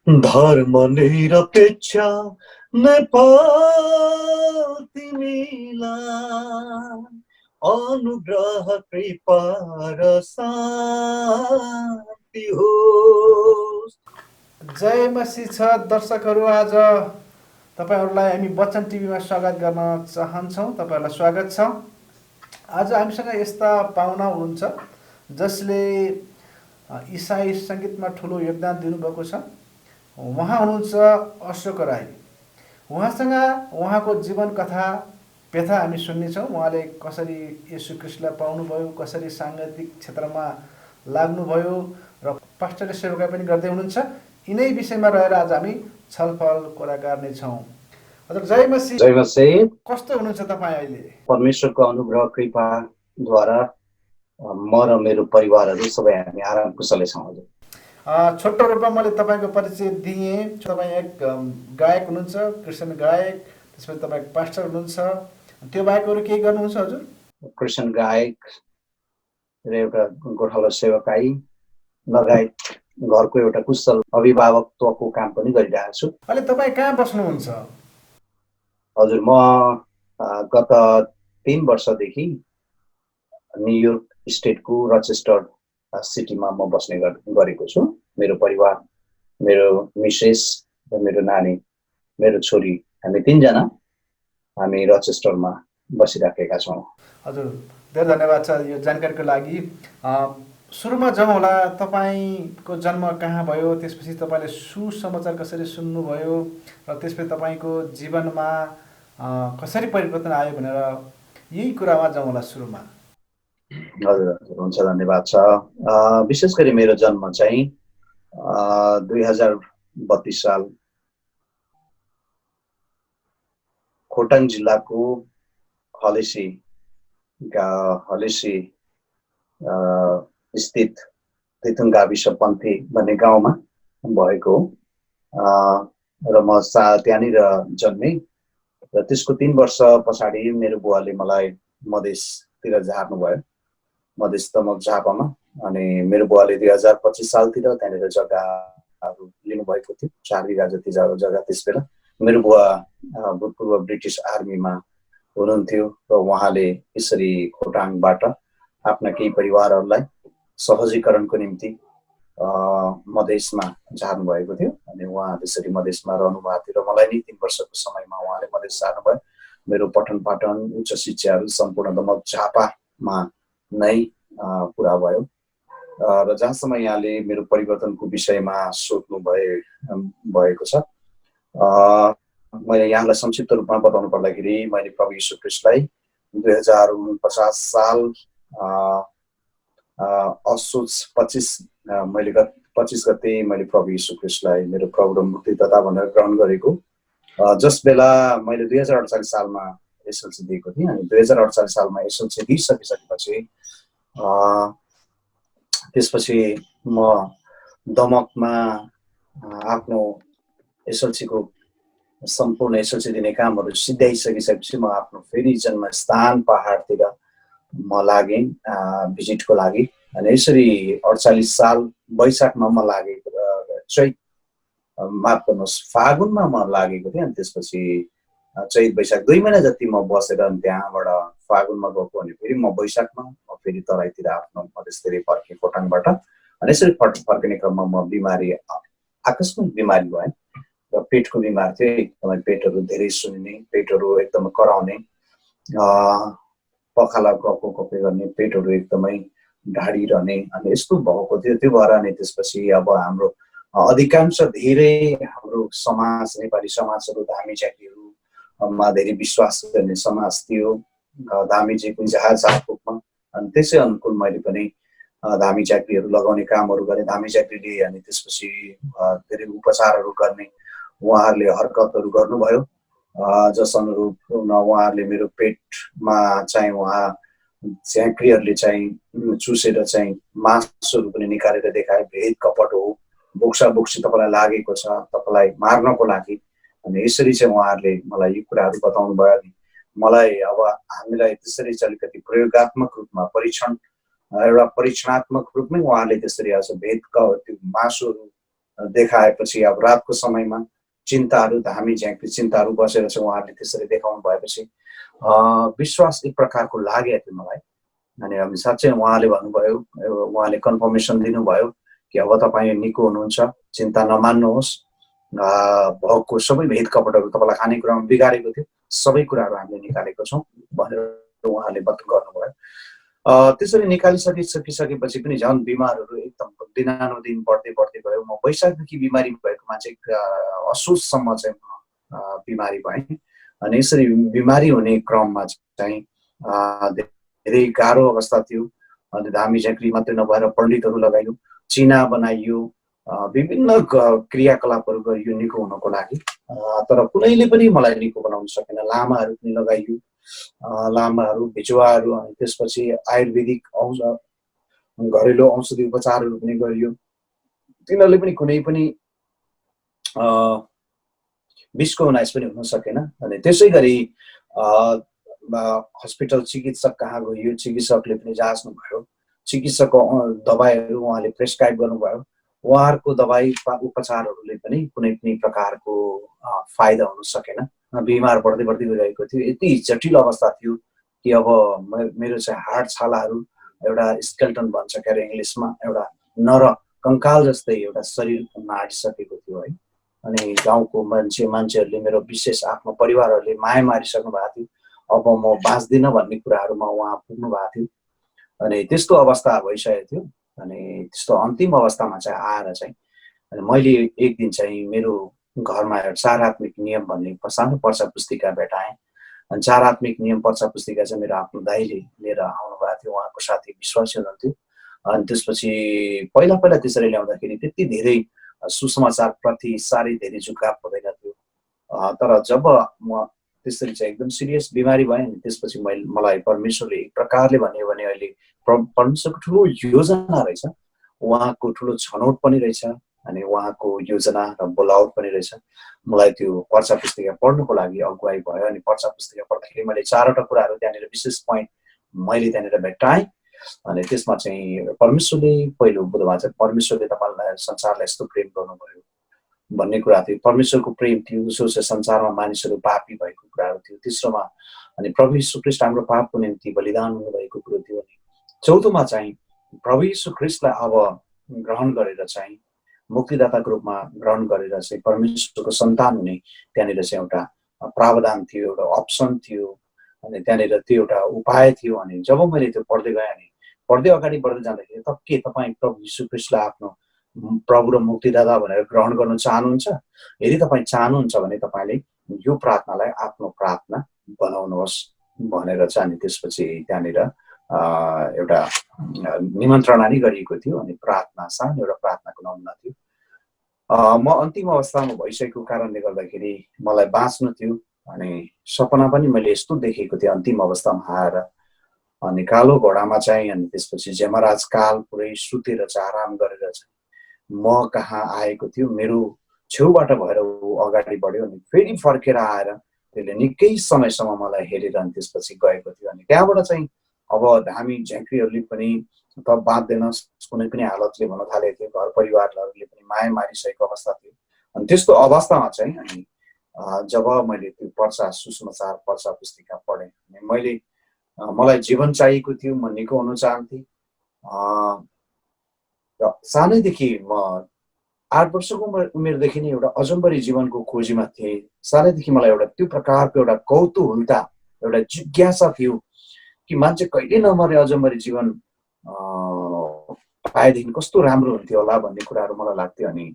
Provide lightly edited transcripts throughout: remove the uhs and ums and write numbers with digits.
धर्मनिरपेक्ष नेपाल तिमीलाई अनुग्रह कृपा र शान्ति होस्। जय मसी छ दर्शकहरू। आज तपाईँहरूलाई हामी वचन टिभीमा स्वागत गर्न चाहन्छौँ। तपाईँहरूलाई स्वागत छ। आज हामीसँग यस्ता पाहुना हुनुहुन्छ जसले इसाई सङ्गीतमा ठुलो योगदान दिनुभएको छ। उहाँ हुनुहुन्छ अशोक राई। उहाँसँग उहाँको जीवन कथा व्यथा हामी सुन्नेछौँ। उहाँले कसरी येशू ख्रीष्टलाई पाउनुभयो, कसरी साङ्गीतिक क्षेत्रमा लाग्नुभयो र पास्टरले सेवा पनि गर्दै हुनुहुन्छ। यिनै विषयमा रहेर आज हामी छलफल कुरा गर्नेछौँ। हजुर जय मसी। जय मसी। कस्तो हुनुहुन्छ तपाईँ अहिले? परमेश्वरको अनुग्रह कृपाद्वारा म र मेरो परिवारहरू सबै हामी आराम कुशलै छौँ। हजुर छोटो रूपमा मैले तपाईँको परिचय दिएँ। तपाईँ एक गायक हुनुहुन्छ, क्रिस्चियन गायक। त्यसपछि तपाईँ पास्टर हुनुहुन्छ। त्यो बाहेक अरू केही गर्नुहुन्छ हजुर? क्रिस्चियन गायक र एउटा गोठालो सेवकाई लगायत घरको एउटा कुशल अभिभावकत्वको काम पनि गरिरहेको छु। अहिले तपाईँ कहाँ बस्नुहुन्छ? हजुर म गत 3 वर्षदेखि न्युयोर्क स्टेटको रचेस्टर सिटीमा म बस्ने गरेको छु। मेरो परिवार, मेरो मिसेस र मेरो नानी, मेरो छोरी, हामी 3 जना हामी रचेस्टरमा बसिराखेका छौँ। हजुर धेरै धन्यवाद छ यो जानकारीको लागि। सुरुमा जाउँ होला, तपाईँको जन्म कहाँ भयो, त्यसपछि तपाईँले सुसमाचार कसरी सुन्नुभयो र त्यसपछि तपाईँको जीवनमा कसरी परिवर्तन आयो भनेर यही कुरामा जाउँ होला सुरुमा। हजुर हजुर हुन्छ, धन्यवाद छ। विशेष गरी मेरो जन्म चाहिँ 2032 साल खोटाङ जिल्लाको हलेसी स्थित तिथुङ गाविस पन्थी भन्ने गाउँमा भएको र म त्यहाँनिर जन्मेँ। र त्यसको 3 वर्ष पछाडि मेरो बुवाले मलाई मधेसतिर झार्नुभयो, मधेस दमक झापामा। अनि मेरो बुवाले 2025 सालतिर त्यहाँनिर जग्गाहरू लिनुभएको थियो, 4 बिघा जति जग्गा त्यस बेला। मेरो बुवा भूतपूर्व ब्रिटिस आर्मीमा हुनुहुन्थ्यो र उहाँले यसरी खोटाङबाट आफ्ना केही परिवारहरूलाई सहजीकरणको निम्ति मधेसमा झार्नु भएको थियो। अनि उहाँ त्यसरी मधेसमा रहनु भएको थियो र मलाई नि 3 वर्षको समयमा उहाँले मधेस झार्नुभयो। मेरो पठन पाठन उच्च शिक्षाहरू सम्पूर्ण दमक झापामा नै पुरा भयो। र जहाँसम्म यहाँले मेरो परिवर्तनको विषयमा सोध्नु भएको छ, मैले यहाँलाई संक्षिप्त रूपमा बताउनु पर्दाखेरि मैले प्रभु येशू ख्रीष्टलाई 2049 साल असोज 25 मैले 25 गते मैले प्रभु येशू ख्रीष्टलाई मेरो प्रभु र मुक्तिदाता भनेर ग्रहण गरेको। जस बेला मैले 2048 सालमा एसएलसी दिएको थिएँ। अनि 2048 सालमा एसएलसी दिइसकेपछि त्यसपछि म दमकमा आफ्नो एसएलसीको सम्पूर्ण एसएलसी दिने कामहरू सिद्ध्याइसकेपछि म आफ्नो फेरि जन्मस्थान पहाडतिर म लागेँ भिजिटको लागि। अनि यसरी 48 साल वैशाखमा म लागेको, माफ गर्नुहोस् फागुनमा म लागेको थिएँ। अनि त्यसपछि चैत वैशाख 2 महिना जति म बसेर अनि त्यहाँबाट फागुनमा गएको। अनि फेरि म वैशाखमा म फेरि तराईतिर आफ्नो मधेसतिर फर्केँ खोटाङबाट। अनि यसरी फर्किने क्रममा म बिमारी, आकस्मिक बिमारी भएँ र पेटको बिमार थियो। एकदमै पेटहरू धेरै सुन्ने, पेटहरू एकदमै कराउने, पखाला गफ गर्ने, पेटहरू एकदमै ढाडी रहने, अनि यस्तो भएको थियो। त्यो भएर अनि त्यसपछि अब हाम्रो अधिकांश धेरै हाम्रो समाज, नेपाली समाजहरू धामी जातिहरूमा धेरै विश्वास गर्ने समाज थियो। धामीजीको जहाज आफूमा, अनि त्यसै अनुकूल मैले पनि धामी जातिहरू लगाउने कामहरू गरेँ। धामी जातिले अनि त्यसपछि धेरै उपचारहरू गर्ने उहाँहरूले हरकतहरू गर्नुभयो। जस अनुरूप उहाँहरूले मेरो पेटमा चाहिँ उहाँ झाँक्रीहरूले चाहिँ चुसेर चाहिँ मासुहरू पनि निकालेर देखाए। भेद कपट हो, बोक्सा बोक्सी तपाईँलाई लागेको छ, तपाईँलाई मार्नको लागि। अनि यसरी चाहिँ उहाँहरूले मलाई यी कुराहरू बताउनु भयो। अनि मलाई अब हामीलाई त्यसरी चाहिँ अलिकति प्रयोगात्मक रूपमा एउटा परीक्षणात्मक रूपमै उहाँहरूले त्यसरी आज भेदका त्यो मासुहरू देखाएपछि अब रातको समयमा चिन्ताहरू धामी झ्याङ्की चिन्ताहरू बसेर चाहिँ उहाँहरूले त्यसरी देखाउनु भएपछि विश्वास एक प्रकारको लागेको थियो मलाई। अनि अब साँच्चै उहाँले भन्नुभयो, उहाँले कन्फर्मेसन दिनुभयो कि अब तपाईँ निको हुनुहुन्छ, चिन्ता नमान्नुहोस्, भोगको सबै भेद कपटहरू तपाईँलाई खानेकुरामा बिगारेको थियो, सबै कुराहरू हामीले निकालेको छौँ भनेर उहाँले गर्नुभयो। त्यसरी निकालिसकिसकेपछि पनि झन् बिमारहरू एकदम दिनानुदिन बढ्दै गयो। म वैशाखदेखि बिमारी भएको मान्छे असोजसम्म चाहिँ बिमारी भएँ। अनि यसरी बिमारी हुने क्रममा चाहिँ धेरै गाह्रो अवस्था थियो। अनि धामी झाँक्री मात्रै नभएर पण्डितहरू लगाइयो, चिना बनाइयो, विभिन्न क्रियाकलापहरू गरियो निको हुनको लागि, तर कुनैले पनि मलाई निको बनाउन सकेन। लामाहरू पनि लगाइयो, लामाहरू, भिजुवाहरू, अनि त्यसपछि आयुर्वेदिक घरेलु औषधि उपचारहरू पनि गरियो, तिनीहरूले पनि कुनै पनि विषको उन्नाइस पनि हुन सकेन। अनि त्यसै गरी हस्पिटल चिकित्सक कहाँ गयो, चिकित्सकले पनि जाँच्नु भयो, चिकित्सकको दबाईहरू उहाँले प्रेस्क्राइब गर्नुभयो, उहाँहरूको दबाई उपचारहरूले पनि कुनै पनि प्रकारको फाइदा हुन सकेन। बिमार बढ्दै गइरहेको थियो। यति जटिल अवस्था थियो कि अब मेरो चाहिँ हाड छालाहरू एउटा स्केल्टन भन्छ के अरे इङ्ग्लिसमा, एउटा नर कङ्काल जस्तै एउटा शरीरमा आँटिसकेको थियो है। अनि गाउँको मान्छेहरूले, मेरो विशेष आफ्नो परिवारहरूले माया मारिसक्नु भएको थियो। अब म बाँच्दिनँ भन्ने कुराहरूमा उहाँ पुग्नु भएको थियो। अनि त्यस्तो अवस्था भइसकेको थियो। अनि त्यस्तो अन्तिम अवस्थामा चाहिँ आएर चाहिँ अनि मैले एक दिन चाहिँ मेरो घरमा एउटा चारात्मिक नियम भन्ने सानो पर्चा पुस्तिका भेटाएँ। अनि चारात्मिक नियम पर्चा पुस्तिका चाहिँ मेरो आफ्नो दाइले लिएर आउनु भएको थियो, उहाँको साथी विश्वासी हुनुहुन्थ्यो। अनि त्यसपछि पहिला त्यसरी ल्याउँदाखेरि त्यति धेरै सुसमाचारप्रति साह्रै धेरै झुकाव हुँदैन थियो। तर जब म त्यसरी चाहिँ एकदम सिरियस बिमारी भएँ, अनि त्यसपछि मलाई परमेश्वरले एक प्रकारले भन्यो भने अहिले परमेश्वरको ठुलो योजना रहेछ, उहाँको ठुलो छनौट पनि रहेछ, अनि उहाँको योजना र बोलावट पनि रहेछ। मलाई त्यो पर्चा पुस्तिका पढ्नुको लागि अगुवाई भयो। अनि पर्चा पुस्तिका पढ्दाखेरि मैले 4वटा कुराहरू त्यहाँनिर विशेष पोइन्ट मैले त्यहाँनिर भेट्टाएँ। अनि त्यसमा चाहिँ परमेश्वरले पहिलो बुधमा चाहिँ परमेश्वरले तपाईँलाई संसारलाई यस्तो प्रेम गर्नुभयो भन्ने कुरा थियो, परमेश्वरको प्रेम थियो। दोस्रो चाहिँ संसारमा मानिसहरू पापी भएको कुराहरू थियो। तेस्रोमा अनि प्रभु यीशु ख्रीष्ट हाम्रो पापको निम्ति बलिदान हुनुभएको कुरो थियो। अनि चौथोमा चाहिँ प्रभु यीशु ख्रीष्टलाई अब ग्रहण गरेर चाहिँ मुक्तिदाताको रूपमा ग्रहण गरेर चाहिँ परमेश्वरको सन्तान हुने त्यहाँनिर चाहिँ एउटा प्रावधान थियो, एउटा अप्सन थियो। अनि त्यहाँनिर त्यो एउटा उपाय थियो। अनि जब मैले त्यो पढ्दै गएँ, अनि पढ्दै अगाडि बढ्दै जाँदाखेरि के तपाईँ प्रभु यीशु ख्रीष्टलाई आफ्नो प्रभु र मुक्तिदाता भनेर ग्रहण गर्न चाहनुहुन्छ? यदि तपाईँ चाहनुहुन्छ भने तपाईँले यो प्रार्थनालाई आफ्नो प्रार्थना बनाउनुहोस् भनेर चाहिँ अनि त्यसपछि त्यहाँनिर एउटा निमन्त्रणा नै गरिएको थियो। अनि प्रार्थना, सानो एउटा प्रार्थनाको नमुना थियो। म अन्तिम अवस्थामा भइसकेको कारणले गर्दाखेरि मलाई बाँच्नु थियो। अनि सपना पनि मैले यस्तो देखेको थिएँ अन्तिम अवस्थामा आएर, अनि कालो घोडामा चाहिँ, अनि त्यसपछि जमराज काल पुरै सुतेर चाहिँ आराम गरेर चाहिँ म कहाँ आएको थियो, मेरो छेउबाट भएर ऊ अगाडि बढ्यो। अनि फेरि फर्केर आएर त्यसले निकै समयसम्म मलाई हेरेर अनि त्यसपछि गएको थियो। अनि त्यहाँबाट चाहिँ अब धामी झाँक्रीहरूले पनि त बाँच्दैनस् कुनै पनि हालतले भन्न थालेको थियो, घर परिवारहरूले पनि माया मारिसकेको अवस्था थियो। अनि त्यस्तो अवस्थामा चाहिँ अनि जब मैले त्यो सुसमाचार पर्चा पुस्तिका पढेँ, अनि मलाई जीवन चाहिएको थियो, म निको हुन चाहन्थेँ। सानैदेखि म 8 वर्षको उमेरदेखि नै एउटा अजम्बरी जीवनको खोजीमा थिएँ। सानैदेखि मलाई एउटा त्यो प्रकारको एउटा कौतूहलता, एउटा जिज्ञासा थियो कि मान्छे कहिले नमरे अजम्बरी जीवन पाएदेखि कस्तो राम्रो हुन्थ्यो होला भन्ने कुराहरू मलाई लाग्थ्यो। अनि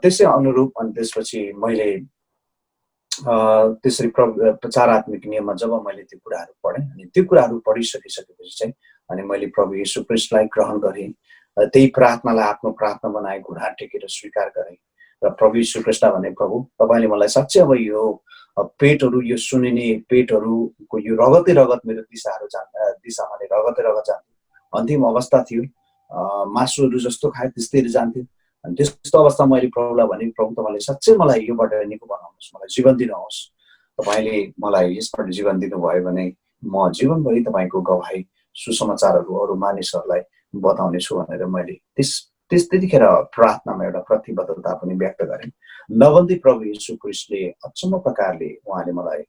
त्यसै अनुरूप अनि त्यसपछि मैले त्यसरी चारात्मिक नियममा जब मैले त्यो कुराहरू पढेँ, अनि त्यो कुराहरू पढिसकिसकेपछि चाहिँ अनि मैले प्रभु येशू ख्रीष्टलाई ग्रहण गरेँ। त्यही प्रार्थनालाई आफ्नो प्रार्थना बनाए, घुँडा टेकेर स्वीकार गरेँ र प्रभु येशू ख्रीष्ट भने, प्रभु तपाईँले मलाई साँच्चै अब यो पेटहरू, यो सुनिने पेटहरूको यो रगतै रगत मेरो दिशामा नै रगतै रगत जान्थ्यो। अन्तिम अवस्था थियो, मासुहरू जस्तो खाए त्यस्तैहरू जान्थ्यो। अनि त्यस्तो अवस्था मैले प्रभुलाई भने, प्रभु तपाईँले साँच्चै मलाई योबाट निको बनाउनुहोस्, मलाई जीवन दिनुहोस्। तपाईँले मलाई यसबाट जीवन दिनुभयो भने म जीवनभरि तपाईँको गवाही सुसमाचारहरू अरू मानिसहरूलाई बताउनेछु भनेर मैले त्यतिखेर प्रार्थनामा एउटा प्रतिबद्धता पनि व्यक्त गरेँ। नबन्दी प्रभु यीशु ख्रीष्टले अचम्म प्रकारले उहाँले मलाई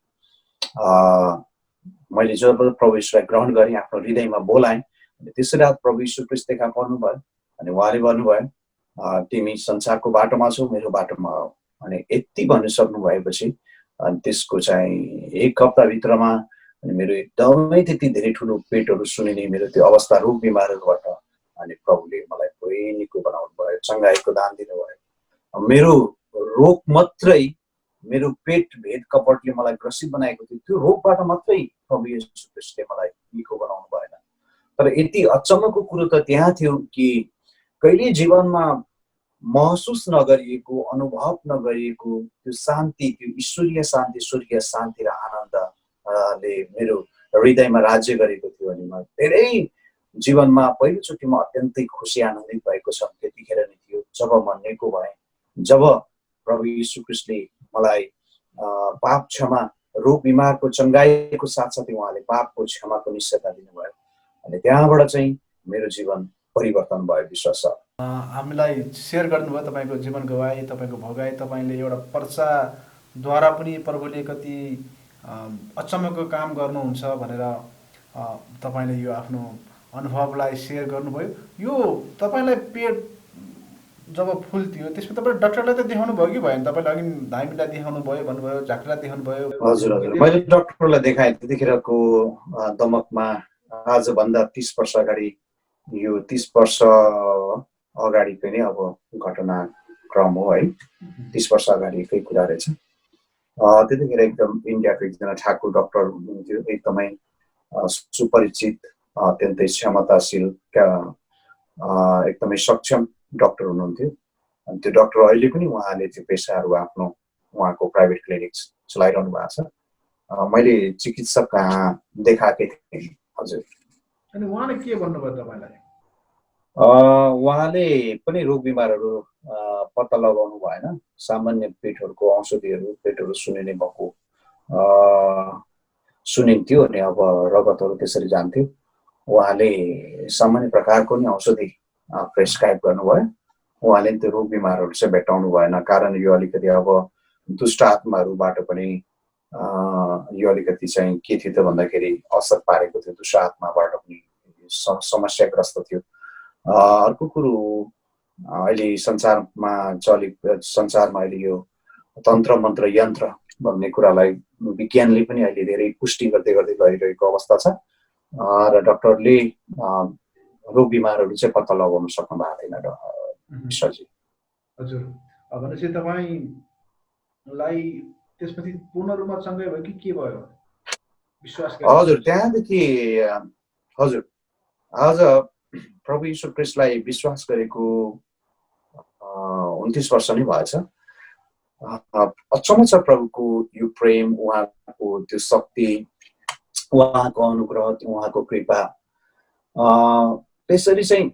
मैले जब प्रभु यीशुलाई ग्रहण गरेँ, आफ्नो हृदयमा बोलाएँ, अनि त्यसै रात प्रभु यीशु ख्रीष्ट देखा पर्नुभयो। अनि उहाँले भन्नुभयो, तिमी संसारको बाटोमा छौ, मेरो बाटोमा आऊ। अनि यति भन्नु सक्नु भएपछि अनि त्यसको चाहिँ 1 हप्ताभित्रमा अनि मेरो एकदमै त्यति धेरै ठुलो पेटहरू सुनिने मेरो त्यो अवस्था, रोग बिमारहरूबाट अनि प्रभुले मलाई पुरै निको बनाउनु भयो, चङ्गाईको दान दिनुभयो। मेरो रोग मात्रै, मेरो पेट भेद कपटले मलाई ग्रसित बनाएको थियो, त्यो रोगबाट मात्रै प्रभु येशू ख्रीष्टले मलाई निको बनाउनु भएन। तर यति अचम्मको कुरो त त्यहाँ थियो कि कहिले जीवनमा महसुस नगरिएको, अनुभव नगरिएको त्यो शान्ति, त्यो ईश्वरीय शान्ति, स्वर्गीय शान्ति र आनन्दले मेरो हृदयमा राज्य गरेको थियो। अनि म धेरै जीवनमा पहिलोचोटि म अत्यन्तै खुसी आनन्दित भएको छ त्यतिखेर नै थियो जब म निको भएँ, जब प्रभु यीशु ख्रीष्टले मलाई पाप क्षमा, रोग बिमारको चङ्गाईको साथसाथै उहाँले पापको क्षमाको निश्चयता दिनुभयो। अनि त्यहाँबाट चाहिँ मेरो जीवन परिवर्तन भयो, विश्वास छ। हामीलाई सेयर गर्नुभयो तपाईँको जीवन गवाई, तपाईँको भोगाई, तपाईँले एउटा पर्चाद्वारा पनि प्रभुले कति अचम्मको काम गर्नुहुन्छ भनेर तपाईँले यो आफ्नो अनुभवलाई सेयर गर्नुभयो। यो तपाईँलाई पेट जब फुल्थ्यो त्यसमा तपाईँले डक्टरलाई त देखाउनु भयो कि भएन? तपाईँले अघि धामीलाई देखाउनु भयो भन्नुभयो, झाँक्रीलाई देखाउनु भयो। हजुर हजुर, मैले डक्टरलाई देखाएँ। त्यतिखेरको दमकमा आजभन्दा 30 वर्ष अगाडि, यो 30 वर्ष अगाडिको नै अब घटनाक्रम हो है, 30 वर्ष अगाडिकै कुरा रहेछ। त्यतिखेर एकदम इन्डियाको एकजना ठाकुर डक्टर हुनुहुन्थ्यो, एकदमै सुपरिचित, अत्यन्तै क्षमताशील, एकदमै सक्षम डक्टर हुनुहुन्थ्यो। अनि त्यो डक्टर अहिले पनि उहाँले त्यो पेसाहरू आफ्नो उहाँको प्राइभेट क्लिनिक चलाइरहनु भएको छ। मैले चिकित्सक कहाँ देखाएकै थिएँ। हजुर। अनि उहाँले के भन्नुभयो तपाईँलाई? उहाँले पनि रोग बिमारहरू पत्ता लगाउनु भएन, सामान्य पेटहरूको औषधिहरू, पेटहरू सुनिने भएको सुनिन्थ्यो अनि अब रगतहरू त्यसरी जान्थ्यो। उहाँले सामान्य प्रकारको नै औषधि प्रेस्क्राइब गर्नुभयो। उहाँले त्यो रोग बिमारहरू चाहिँ भेट्टाउनु भएन, कारण यो अलिकति अब दुष्ट आत्माहरूबाट पनि यो अलिकति चाहिँ के थियो त भन्दाखेरि असर पारेको थियो, दुष्ट आत्माबाट पनि समस्याग्रस्त थियो। अर्को कुरो, अहिले संसारमा अहिले यो तन्त्र मन्त्र यन्त्र भन्ने कुरालाई विज्ञानले पनि अहिले धेरै पुष्टि गर्दै गर्दै गइरहेको अवस्था छ र डक्टरले रोग बिमारहरू चाहिँ पत्ता लगाउन सक्नु भएको छैन विश्वजी। हजुर, भनेपछि तपाईँलाई त्यसपछि पूर्ण रूपमा चङ्गाई भयो कि के भयो? विश्वास गर्नु? हजुर, त्यहाँदेखि हजुर, आज प्रभु यीशु ख्रीष्टलाई विश्वास गरेको 29 वर्ष नै भएछ। अचम्म छ प्रभुको यो प्रेम, उहाँको त्यो शक्ति, उहाँको अनुग्रह, उहाँको कृपा। त्यसरी चाहिँ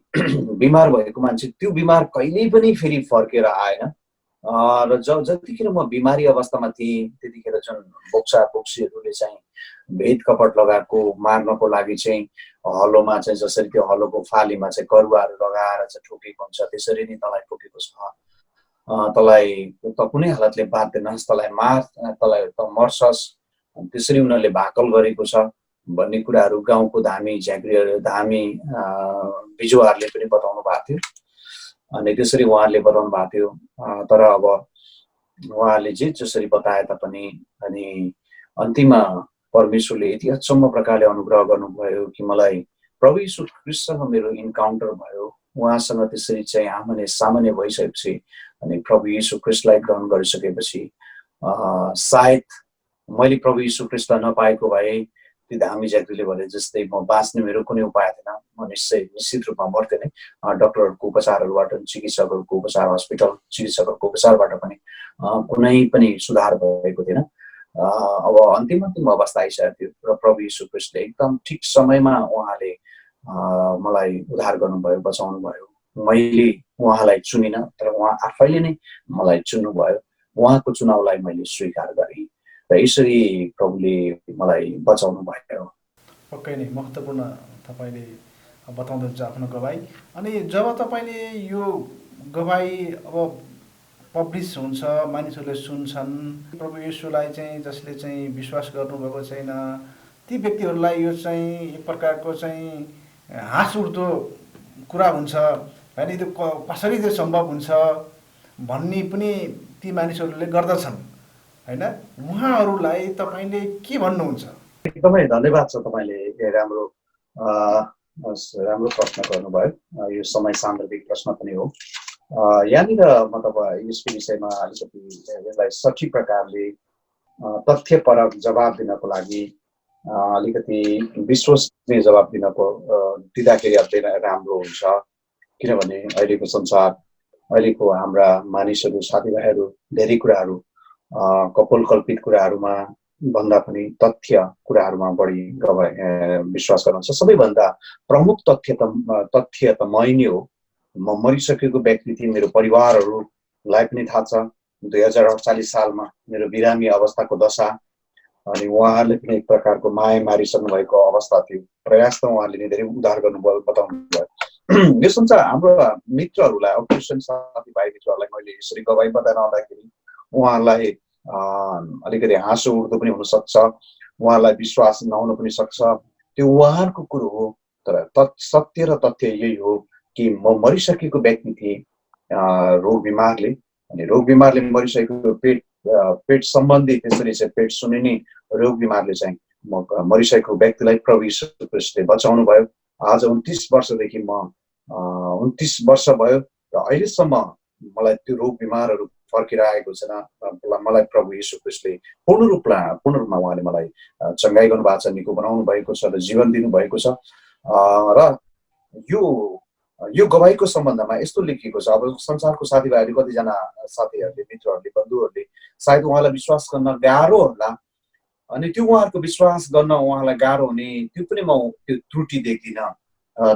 बिमार भएको मान्छे त्यो बिमार कहिल्यै पनि फेरि फर्केर आएन। र जतिखेर म बिमारी अवस्थामा थिएँ त्यतिखेर जुन बोक्सा बोक्सीहरूले चाहिँ भेद कपट लगाएको मार्नको लागि चाहिँ हलोमा चाहिँ जसरी त्यो हलोको फालीमा चाहिँ करुवाहरू लगाएर चाहिँ ठोकेको हुन्छ, त्यसरी नै तँलाई ठोकेको छ, तँलाई त कुनै हालतले बाँध्दैनस्, तँलाई मार, तँलाई त मर्छस्, त्यसरी उनीहरूले भाकल गरेको छ भन्ने कुराहरू गाउँको धामी झाँक्रीहरू, धामी बिजुवाहरूले पनि बताउनु भएको थियो। अनि त्यसरी उहाँहरूले बताउनु भएको थियो। तर अब उहाँहरूले जे जसरी बताए तापनि अनि अन्तिममा परमेश्वरले यति अचम्म प्रकारले अनुग्रह गर्नुभयो कि मलाई प्रभु यीशु ख्रीष्टसँग मेरो इन्काउन्टर भयो। उहाँसँग त्यसरी चाहिँ आमने सामान्य भइसकेपछि अनि प्रभु यीशु ख्रीष्टलाई ग्रहण गरिसकेपछि सायद मैले प्रभु यीशु ख्रीष्टलाई नपाएको भए त्यो धामी झाँक्रीले भने जस्तै म बाँच्ने मेरो कुनै उपाय थिएन। म निश्चित रूपमा मर्थेँ नै। डक्टरहरूको उपचारहरूबाट, चिकित्सकहरूको उपचार, हस्पिटल चिकित्सकहरूको उपचारबाट पनि कुनै पनि सुधार भएको थिएन। अब अन्तिम अवस्था आइसकेको थियो र प्रभु यीशु ख्रीष्टले एकदम ठिक समयमा उहाँले मलाई उद्धार गर्नुभयो, बचाउनु भयो। मैले उहाँलाई चुनिनँ, तर उहाँ आफैले नै मलाई चुन्नुभयो। उहाँको चुनावलाई मैले स्वीकार गरेँ र यसरी प्रभुले मलाई बचाउनु भयो। पक्कै नै महत्त्वपूर्ण। तपाईँले बताउँदै आफ्नो गवाई। अनि जब तपाईँले यो गवाई अब पब्लिस हुन्छ, मानिसहरूले सुन्छन्, प्रभु येशूलाई चाहिँ जसले चाहिँ विश्वास गर्नुभएको छैन ती व्यक्तिहरूलाई यो चाहिँ एक प्रकारको चाहिँ हाँस उठ्दो कुरा हुन्छ होइन, त्यो कसरी त्यो सम्भव हुन्छ भन्ने पनि ती मानिसहरूले गर्दछन् होइन। उहाँहरूलाई तपाईँले के भन्नुहुन्छ? एकदमै धन्यवाद छ, तपाईँले राम्रो राम्रो प्रश्न गर्नुभयो। यो समय सान्दर्भिक प्रश्न पनि हो। यहाँनिर म यसको विषयमा अलिकति यसलाई सठिक प्रकारले तथ्यपरक जवाब दिनको लागि अलिकति विश्वसनीय जवाब दिँदाखेरि अझै राम्रो हुन्छ। किनभने अहिलेको संसार, अहिलेको हाम्रा मानिसहरू, साथीभाइहरू धेरै कुराहरू कपोलकल्पित कुराहरूमा भन्दा पनि तथ्य कुराहरूमा बढी विश्वास गर्नुहुन्छ। सबैभन्दा प्रमुख तथ्य त मै नै हो। म मरिसकेको व्यक्ति थिएँ। मेरो परिवारहरूलाई पनि थाहा छ 2048 सालमा मेरो बिरामी अवस्थाको दशा, अनि उहाँहरूले पनि एक प्रकारको माया मारिसक्नु भएको अवस्था थियो। प्रयास त उहाँले नै धेरै उद्धार गर्नुभयो, बताउनु भयो। यो संसार हाम्रो मित्रहरूलाई, क्रिस्चियन साथीभाइ मित्रहरूलाई मैले यसरी गवाई बताइरहँदाखेरि उहाँहरूलाई अलिकति हाँसो उठ्दो पनि हुनसक्छ, उहाँलाई विश्वास नहुन पनि सक्छ। त्यो उहाँहरूको कुरो हो। तर सत्य र तथ्य यही हो कि म मरिसकेको व्यक्ति थिएँ रोग बिमारले। अनि रोग बिमारले मरिसकेको पेट सम्बन्धी, त्यसरी चाहिँ पेट सुनिने रोग बिमारले चाहिँ म मरिसकेको व्यक्तिलाई प्रभु यीशु ख्रीष्टले बचाउनु भयो। आज 29 वर्षदेखि 29 वर्ष भयो र अहिलेसम्म मलाई त्यो रोग बिमारहरू फर्केर आएको छैन। मलाई प्रभु यीशु ख्रीष्टले पूर्ण रूपमा उहाँले मलाई चङ्गाई गर्नुभएको छ, निको बनाउनु भएको छ र जीवन दिनुभएको छ। र यो गवाईको सम्बन्धमा यस्तो लेखिएको छ। अब संसारको साथीभाइहरूले, कतिजना साथीहरूले, मित्रहरूले, बन्धुहरूले सायद उहाँलाई विश्वास गर्न गाह्रो होला, अनि त्यो उहाँहरूको विश्वास गर्न उहाँलाई गाह्रो हुने त्यो पनि म त्यो त्रुटि देख्दिनँ,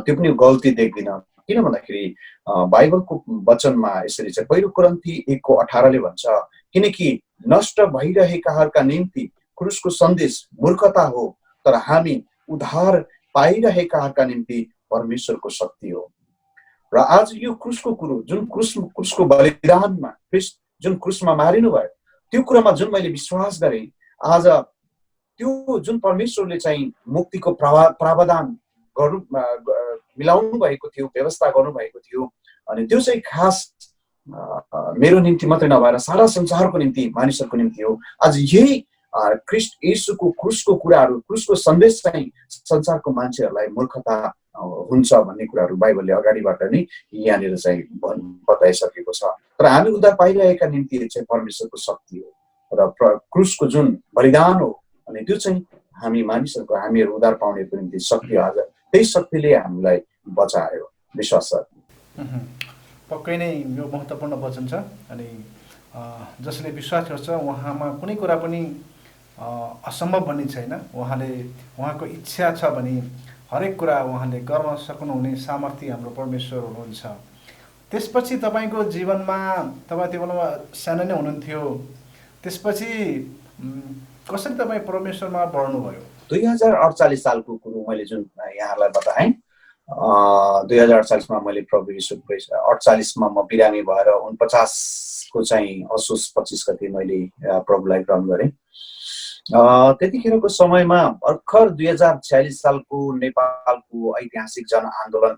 त्यो पनि गल्ती देख्दिनँ। किन भन्दाखेरि बाइबलको वचनमा यसरी छ, 1 कोरिन्थी 1:18 भन्छ, किनकि नष्ट भइरहेकाहरूका निम्ति क्रुसको सन्देश मूर्खता हो, तर हामी उद्धार पाइरहेकाहरूका निम्ति परमेश्वरको शक्ति हो। र आज यो क्रुसको कुरो, जुन क्रुसको बलिदानमा ख्रीष्ट जुन क्रुसमा मारिनु भयो, त्यो कुरामा जुन मैले विश्वास गरेँ, आज त्यो जुन परमेश्वरले चाहिँ मुक्तिको प्रावधान मिलाउनु भएको थियो, व्यवस्था गर्नुभएको थियो, अनि त्यो चाहिँ खास मेरो निम्ति मात्रै नभएर सारा संसारको निम्ति, मानिसहरूको निम्ति हो। आज यही ख्रीष्ट येशूको क्रुसको कुराहरू, क्रुसको सन्देश चाहिँ संसारको मान्छेहरूलाई मूर्खता हुन्छ भन्ने कुराहरू बाइबलले अगाडिबाट नै यहाँनिर चाहिँ बताइसकेको छ। तर हामी उद्धार पाइरहेका निम्ति चाहिँ परमेश्वरको शक्ति हो र क्रुसको जुन बलिदान हो, अनि त्यो चाहिँ हामी मानिसहरूको, हामीहरू उद्धार पाउनेको निम्ति शक्ति हो। आज त्यही शक्तिले हामीलाई बचायो। विश्वास छ। पक्कै नै यो महत्त्वपूर्ण वचन छ। अनि जसले विश्वास गर्छ उहाँमा कुनै कुरा पनि असम्भव भन्ने छैन। उहाँको इच्छा छ भने हरेक कुरा उहाँले गर्न सक्नुहुने सामर्थ्य हाम्रो परमेश्वर हुनुहुन्छ। त्यसपछि तपाईँको जीवनमा, तपाईँ त्यो बेलामा सानो नै हुनुहुन्थ्यो, त्यसपछि कसरी तपाईँ परमेश्वरमा बढ्नुभयो? 2048 सालको कुरो मैले जुन यहाँलाई बताएँ, 2048 मा मैले प्रभु यीशु ख्रीष्ट, 48 मा म बिरामी भएर 49 को चाहिँ असोज 25 गते मैले प्रभुलाई ग्रहण गरेँ। त्यतिखेरको समयमा भर्खर 2046 सालको नेपालको ऐतिहासिक जनआन्दोलन,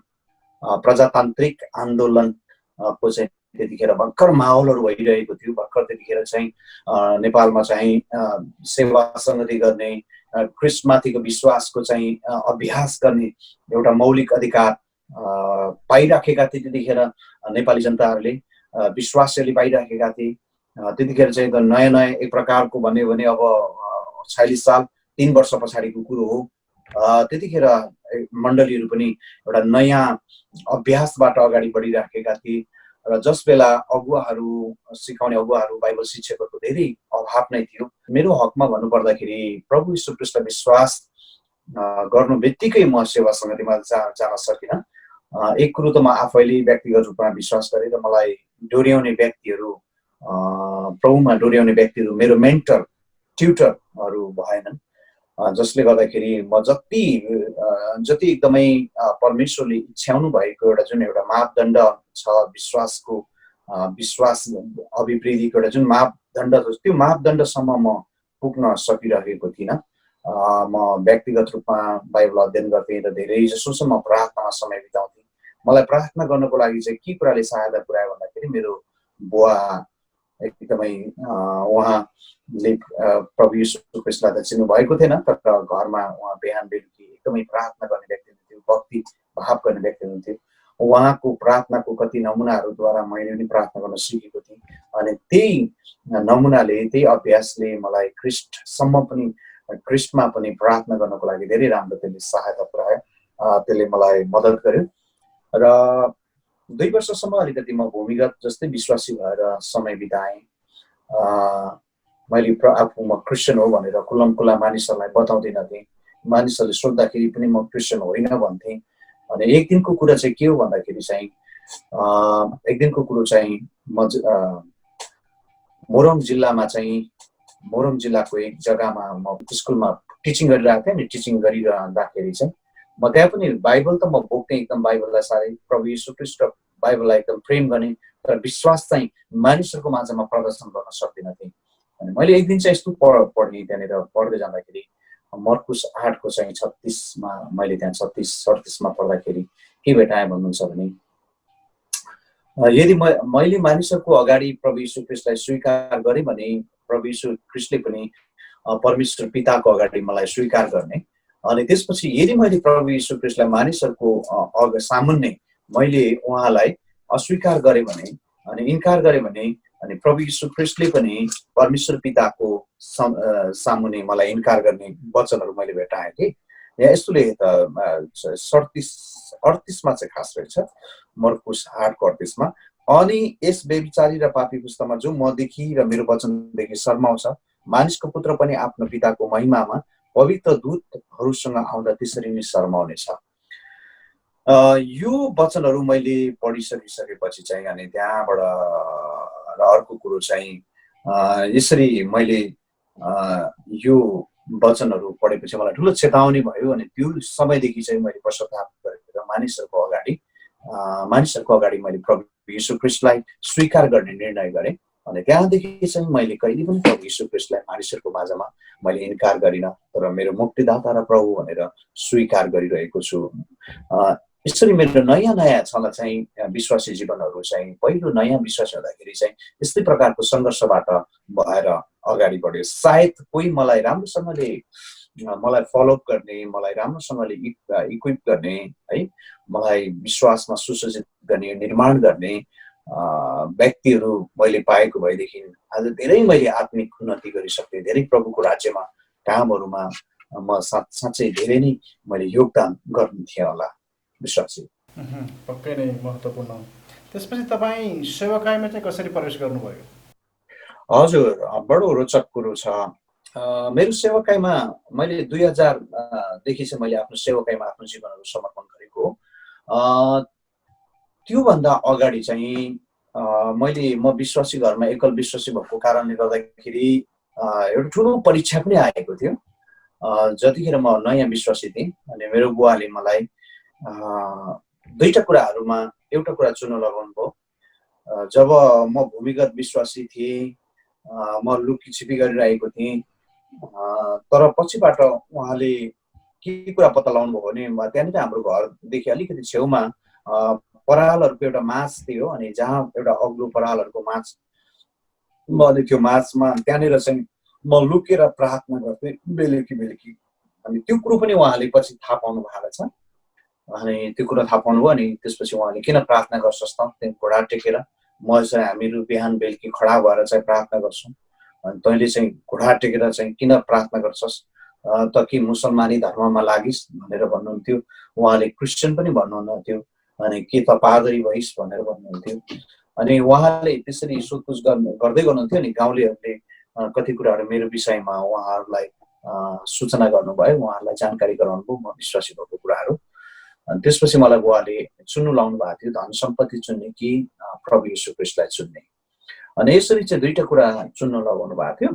प्रजातान्त्रिक आन्दोलनको चाहिँ त्यतिखेर भर्खर माहौलहरू भइरहेको थियो। भर्खर त्यतिखेर चाहिँ नेपालमा चाहिँ सेवा सङ्गति गर्ने, ख्रीष्टमाथिको विश्वासको चाहिँ अभ्यास गर्ने एउटा मौलिक अधिकार पाइराखेका थिए। त्यतिखेर नेपाली जनताहरूले, विश्वासले पाइराखेका थिए। त्यतिखेर चाहिँ नयाँ एक प्रकारको भन्यो भने अब 46 साल 3 वर्ष पछाडिको कुरो हो। त्यतिखेर मण्डलीहरू पनि एउटा नयाँ अभ्यासबाट अगाडि बढिराखेका थिए र जस बेला अगुवाहरू, सिकाउने अगुवाहरू, बाइबल शिक्षकहरूको धेरै अभाव नै थियो। मेरो हकमा भन्नुपर्दाखेरि प्रभु यीशु ख्रीष्टलाई विश्वास गर्नु बित्तिकै म सेवा सङ्गतिमा जान सकिनँ। एक कुरो त म आफैले व्यक्तिगत रूपमा विश्वास गरेँ र मलाई डोर्याउने व्यक्तिहरू, प्रभुमा डोर्याउने व्यक्तिहरू, मेरो मेन्टर, ट्युटरहरू भएनन्। जसले गर्दाखेरि म जति एकदमै परमेश्वरले इच्छ्याउनु भएको एउटा मापदण्ड छ विश्वास अभिवृद्धिको एउटा जुन मापदण्ड छ, त्यो मापदण्डसम्म म पुग्न सकिरहेको थिइनँ। म व्यक्तिगत रूपमा बाइबल अध्ययन गर्थेँ र धेरै जसो म प्रार्थनामा समय बिताउँथेँ। मलाई प्रार्थना गर्नको लागि चाहिँ के कुराले सहायता पुर्यायो भन्दाखेरि मेरो बुवा एकदमै उहाँले प्रभु यीशु ख्रीष्टलाई त चिन्नु भएको थिएन, तर घरमा उहाँ बिहान बेलुकी एकदमै प्रार्थना गर्ने व्यक्ति हुनुहुन्थ्यो, भक्ति भाव गर्ने व्यक्ति हुनुहुन्थ्यो। उहाँको प्रार्थनाको कति नमुनाहरूद्वारा मैले पनि प्रार्थना गर्न सिकेको थिएँ। अनि त्यही नमुनाले, त्यही अभ्यासले मलाई ख्रीष्टमा पनि प्रार्थना गर्नको लागि धेरै राम्रो त्यसले सहायता पुर्यायो, त्यसले मलाई मद्दत गर्यो। र 2 वर्षसम्म अलिकति म भूमिगत जस्तै विश्वासी भएर समय बिताएँ। मैले आफू म क्रिस्चियन हो भनेर खुल्लम खुल्ला मानिसहरूलाई बताउँदिनँ थिएँ। मानिसहरूले सोद्धाखेरि पनि म क्रिस्चियन होइन भन्थेँ। अनि एक दिनको कुरा चाहिँ के हो भन्दाखेरि चाहिँ एक दिनको कुरो चाहिँ म मोरङ जिल्लाको एक जग्गामा म स्कुलमा टिचिङ गरिरहेको थिएँ। अनि टिचिङ गरिरहँदाखेरि चाहिँ म त्यहाँ पनि बाइबल त म बोक्ने, एकदम बाइबललाई साह्रै प्रभु यीशु ख्रीष्ट बाइबललाई एकदम प्रेम गर्ने, तर विश्वास चाहिँ मानिसहरूको माझमा प्रदर्शन गर्न सक्दिनँ थिएँ। अनि मैले एक दिन चाहिँ यस्तो पढेँ, त्यहाँनिर पढ्दै जाँदाखेरि मर्कुस 8को चाहिँ 36मा मैले त्यहाँ 36-38मा पढ्दाखेरि के भेटाएँ भन्नुहुन्छ भने, यदि मैले मानिसहरूको अगाडि प्रभु यीशु ख्रीष्टलाई स्वीकार गरेँ भने प्रभु यीशु ख्रीष्टले पनि परमेश्वर पिताको अगाडि मलाई स्वीकार गर्ने। अनि त्यसपछि यदि मैले प्रभु यीशु ख्रीष्टलाई मानिसहरूको सामुन्ने मैले उहाँलाई अस्वीकार गरेँ भने, अनि इन्कार गरेँ भने, अनि प्रभु यीशु ख्रीष्टले पनि परमेश्वर पिताको सामुन्ने मलाई इन्कार गर्ने वचनहरू मैले भेटाएँ कि यस्तो लेखे त 38मा चाहिँ खास रहेछ, मर्कुस 8:38मा, अनि यस बेविचारी र पापी पुस्तामा जो मदेखि र मेरो वचनदेखि शर्माउँछ, मानिसको पुत्र पनि आफ्नो पिताको महिमामा पवित्र दूतहरूसँग आउँदा त्यसरी नै शर्माउनेछ। यो वचनहरू मैले पढिसकेपछि चाहिँ अनि त्यहाँबाट र अर्को कुरो चाहिँ यसरी मैले यो वचनहरू पढेपछि मलाई ठुलो चेतावनी भयो। अनि त्यो समयदेखि चाहिँ मैले पश्चाताप गरेर मानिसहरूको अगाडि मैले प्रभु यीशु ख्रीष्टलाई स्वीकार गर्ने निर्णय गरेँ। अनि त्यहाँदेखि चाहिँ मैले कहिले पनि प्रभु यीशु ख्रीष्टलाई मानिसहरूको माझमा मैले इन्कार गरिनँ, तर मेरो मुक्तिदाता र प्रभु भनेर स्वीकार गरिरहेको छु। यसरी मेरो नयाँ छँदा चाहिँ विश्वासी जीवनहरू चाहिँ पहिलो नयाँ विश्वास हुँदाखेरि चाहिँ यस्तै प्रकारको सङ्घर्षबाट भएर अगाडि बढ्यो। सायद कोही मलाई राम्रोसँगले मलाई फलोअप गर्ने, मलाई राम्रोसँगले इक्विप गर्ने, है, मलाई विश्वासमा सुसज्जित गर्ने, निर्माण गर्ने व्यक्तिहरू मैले पाएको भएदेखि आज धेरै मैले आत्मिक उन्नति गरिसकेँ। धेरै प्रभुको राज्यमा कामहरूमा म साँच्चै धेरै नै मैले योगदान गर्नु थिएँ होला विश्वासी। पक्कै नै महत्त्वपूर्ण। त्यसपछि तपाईँ सेवाकाईमा चाहिँ कसरी प्रवेश गर्नुभयो? हजुर, बडो रोचक कुरो छ। मेरो सेवाकाईमा मैले 2000देखि चाहिँ मैले आफ्नो सेवाकाईमा आफ्नो जीवनहरू समर्पण गरेको। त्योभन्दा अगाडि चाहिँ म विश्वासी घरमा एकल विश्वासी भएको कारणले गर्दाखेरि एउटा ठुलो परीक्षा पनि आएको थियो। जतिखेर म नयाँ विश्वासी थिएँ अनि मेरो बुवाले मलाई दुईटा कुराहरूमा एउटा कुरा चुन्न लगाउनु भयो। जब म भूमिगत विश्वासी थिएँ, म लुकी छिपी गरिरहेको थिएँ, तर पछिबाट उहाँले के कुरा पत्ता लगाउनु भयो भने त्यहाँनिर हाम्रो घरदेखि अलिकति छेउमा परालहरूको एउटा माच थियो। अनि जहाँ एउटा अग्लो परालहरूको माच अनि त्यो माचमा त्यहाँनिर चाहिँ म लुकेर प्रार्थना गर्थेँ बेलुकी। अनि त्यो कुरो पनि उहाँले पछि थाहा पाउनु भएको छ। अनि त्यो कुरा थाहा पाउनुभयो। अनि त्यसपछि उहाँले किन प्रार्थना गर्छस् त, त्यहाँ घोडा टेकेर, म चाहिँ हामीहरू बिहान बेलुकी खडा भएर चाहिँ प्रार्थना गर्छौँ, अनि तैँले चाहिँ घोडा टेकेर चाहिँ किन प्रार्थना गर्छस् त, कि मुसलमानी धर्ममा लागिस् भनेर भन्नुहुन्थ्यो। उहाँले क्रिस्चियन पनि भन्नुहुन्न थियो। अनि के त पादरी भइस् भनेर भन्नुहुन्थ्यो। अनि उहाँले त्यसरी सोधपुछ गर्दै गर्नुहुन्थ्यो। अनि गाउँलेहरूले कति कुराहरू मेरो विषयमा उहाँहरूलाई सूचना गर्नुभयो, उहाँहरूलाई जानकारी गराउनु भयो म विश्वासी भएको कुराहरू। अनि त्यसपछि मलाई बुवाले चुन्नु लाउनु भएको थियो, धन सम्पत्ति चुन्ने कि प्रभु यीशु ख्रीष्टलाई चुन्ने। अनि यसरी चाहिँ दुईटा कुरा चुन्न लगाउनु भएको थियो।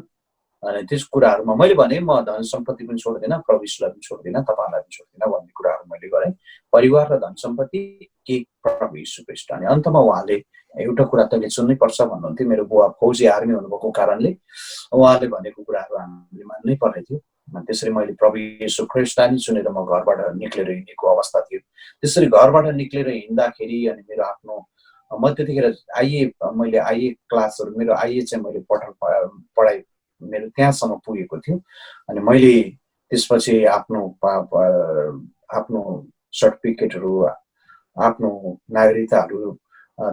अनि त्यस कुराहरूमा मैले भने म धन सम्पत्ति पनि छोड्दिनँ, प्रभु यीशुलाई पनि छोड्दिनँ, तपाईँहरूलाई पनि छोड्दिनँ भन्ने कुराहरू मैले गरेँ। परिवार र धन सम्पत्ति के प्रभु यीशु ख्रीष्ट। अनि अन्तमा उहाँले एउटा कुरा तैँले सुन्नै पर्छ भन्नुहुन्थ्यो। मेरो बुवा फौजी आर्मी हुनुभएको कारणले उहाँले भनेको कुराहरू हामीले मान्नै पर्ने थियो। त्यसरी मैले प्रभु यीशु ख्रीष्टलाई नै सुनेर म घरबाट निक्लेर हिँडेको अवस्था थियो। त्यसरी घरबाट निक्लेर हिँड्दाखेरि अनि मेरो आफ्नो म त्यतिखेर मैले आइए क्लासहरू मेरो आइए चाहिँ मैले पढाइ मेरो त्यहाँसम्म पुगेको थियो। अनि मैले त्यसपछि आफ्नो सर्टिफिकेटहरू आफ्नो नागरिकताहरू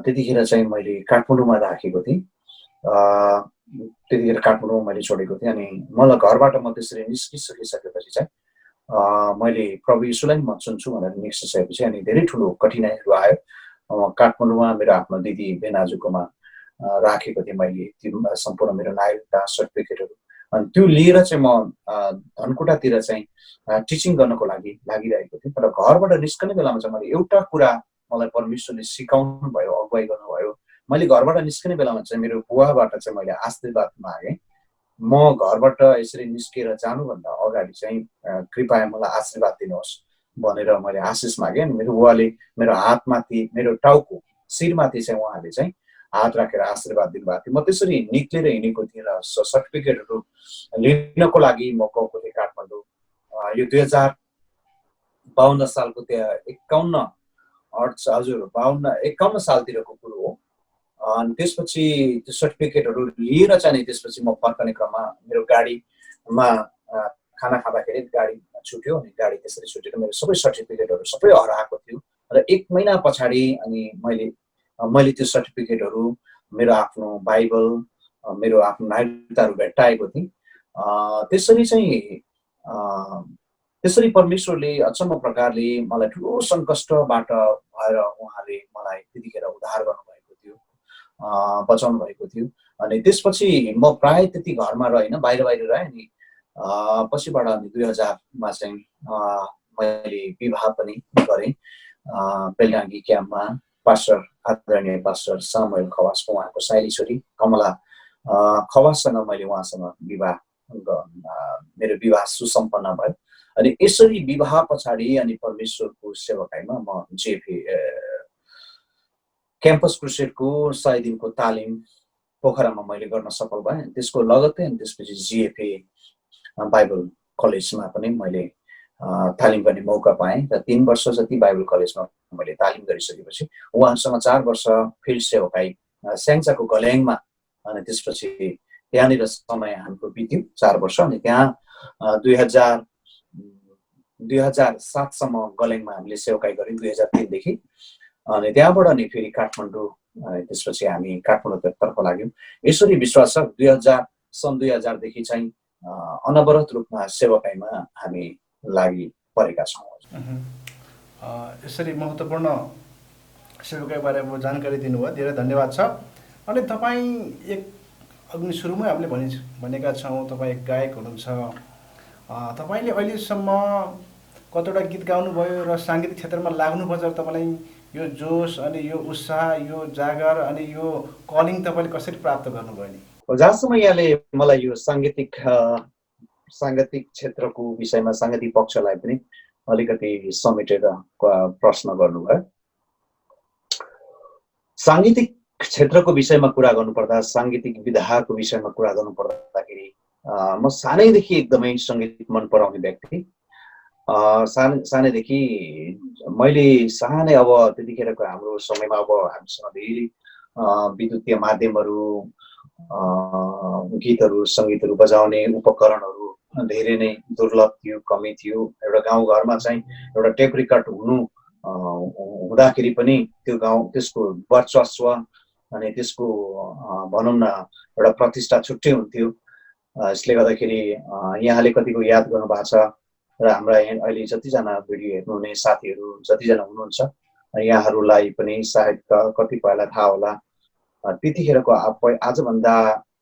त्यतिखेर चाहिँ मैले काठमाडौँमा राखेको थिएँ। त्यतिखेर काठमाडौँमा मैले छोडेको थिएँ। अनि मलाई घरबाट म त्यसरी निस्किसकेपछि चाहिँ मैले प्रभु यीशुलाई म चुन्छु भनेर निस्किसकेपछि अनि धेरै ठुलो कठिनाइहरू आयो। काठमाडौँमा मेरो आफ्नो दिदी बेनाजुकोमा राखेको थिएँ मैले त्यो सम्पूर्ण मेरो नागरिकता सर्टिफिकेटहरू। अनि त्यो लिएर चाहिँ म धनकुटातिर चाहिँ टिचिङ गर्नको लागि लागिरहेको थिएँ। तर घरबाट निस्कने बेलामा चाहिँ मैले एउटा कुरा मलाई परमेश्वरले सिकाउनु भयो, अगुवाई गर्नुभयो। मैले घरबाट निस्कने बेलामा चाहिँ मेरो बुवाबाट चाहिँ मैले आशीर्वाद मागेँ। म घरबाट यसरी निस्केर जानुभन्दा अगाडि चाहिँ कृपया मलाई आशीर्वाद दिनुहोस् भनेर मैले आशिष मागेँ। अनि मेरो बुवाले मेरो हातमाथि, मेरो टाउको शिरमाथि चाहिँ उहाँले चाहिँ हात राखेर आशीर्वाद दिनुभएको थियो। म त्यसरी निक्लेर हिँडेको थिएँ र सर्टिफिकेटहरू लिनको लागि म गएको थिएँ काठमाडौँ। यो 2052 सालको त्यहाँ 51 सालतिरको कुरो हो। अनि त्यसपछि त्यो सर्टिफिकेटहरू लिएर चाहिँ त्यसपछि म फर्कने क्रममा मेरो गाडीमा खाना खाँदाखेरि गाडी छुट्यो। अनि गाडी त्यसरी छुटेर मेरो सबै सर्टिफिकेटहरू सबै हराएको थियो। र 1 महिना पछाडि अनि मैले त्यो सर्टिफिकेटहरू, मेरो आफ्नो बाइबल, मेरो आफ्नो नागरिकताहरू भेट्टाएको थिएँ। त्यसरी परमेश्वरले अचम्म प्रकारले मलाई ठुलो सङ्कष्टबाट भएर उहाँले मलाई त्यतिखेर उद्धार गर्नुभएको थियो, बचाउनु भएको थियो। अनि त्यसपछि म प्राय त्यति घरमा रहेन, बाहिर रहेँ। अनि पछिबाट अनि 2000मा चाहिँ मैले विवाह पनि गरेँ बेलडाङ्गी क्याम्पमा आदरणीय पास्टर सामुएल खवासको उहाँको साइली छोरी कमला खवाससँग मैले उहाँसँग मेरो विवाह सुसम्पन्न भयो। अनि यसरी विवाह पछाडि अनि परमेश्वरको सेवकाईमा म जेएफए क्याम्पस क्रुसेडको 100 दिनको तालिम पोखरामा मैले गर्न सफल भएँ। त्यसको लगत्तै अनि त्यसपछि जेएफए बाइबल कलेजमा पनि मैले तालिम गर्ने मौका पाएँ। र 3 वर्ष जति बाइबल कलेजमा मैले तालिम गरिसकेपछि उहाँसँग 4 वर्ष फिल्ड सेवकाई स्याङ्जाको गल्याङमा, अनि त्यसपछि त्यहाँनिर समय हाम्रो बित्यो 4 वर्ष। अनि त्यहाँ 2007सम्म गल्याङमा हामीले सेवकाई गऱ्यौँ, 2003देखि। अनि त्यहाँबाट अनि फेरि काठमाडौँ, त्यसपछि हामी काठमाडौँतर्फ लाग्यौँ। यसरी विश्वास छ 2000देखि चाहिँ अनवरत रूपमा सेवकाईमा हामी लागि परेका छौँ। यसरी महत्त्वपूर्ण सेवकाई बारेमा जानकारी दिनुभयो, धेरै धन्यवाद छ। अनि तपाईँ अघि सुरुमै हामीले भनेका छौँ तपाईँ एक गायक हुनुहुन्छ। तपाईँले अहिलेसम्म कतिवटा गीत गाउनुभयो र साङ्गीतिक क्षेत्रमा लाग्नुपर्छ, तपाईँलाई यो जोस अनि यो उत्साह, यो जागर अनि यो कलिङ तपाईँले कसरी प्राप्त गर्नुभयो नि? जहाँसम्म यहाँले मलाई यो साङ्गीतिक क्षेत्रको विषयमा, साङ्गीतिक पक्षलाई पनि अलिकति समेटेर प्रश्न गर्नुभयो। साङ्गीतिक क्षेत्रको विषयमा कुरा गर्नुपर्दा, साङ्गीतिक विधाको विषयमा कुरा गर्नुपर्दाखेरि म सानैदेखि एकदमै सङ्गीत मन पराउने व्यक्ति। सानैदेखि मैले अब त्यतिखेरको हाम्रो समयमा अब हामीसँग धेरै विद्युतीय माध्यमहरू, गीतहरू, सङ्गीतहरू बजाउने उपकरणहरू धेरै नै दुर्लभ थियो, कमी थियो। एउटा गाउँघरमा चाहिँ एउटा टेप रेकर्ड हुँदाखेरि पनि त्यसको वर्चस्व अनि त्यसको भनौँ न एउटा प्रतिष्ठा छुट्टै हुन्थ्यो। यसले गर्दाखेरि यहाँले कतिको याद गर्नुभएको छ र हाम्रा अहिले जतिजना भिडियो हेर्नुहुने साथीहरू जतिजना हुनुहुन्छ यहाँहरूलाई पनि सायद कतिपयलाई थाहा होला। त्यतिखेरको आजभन्दा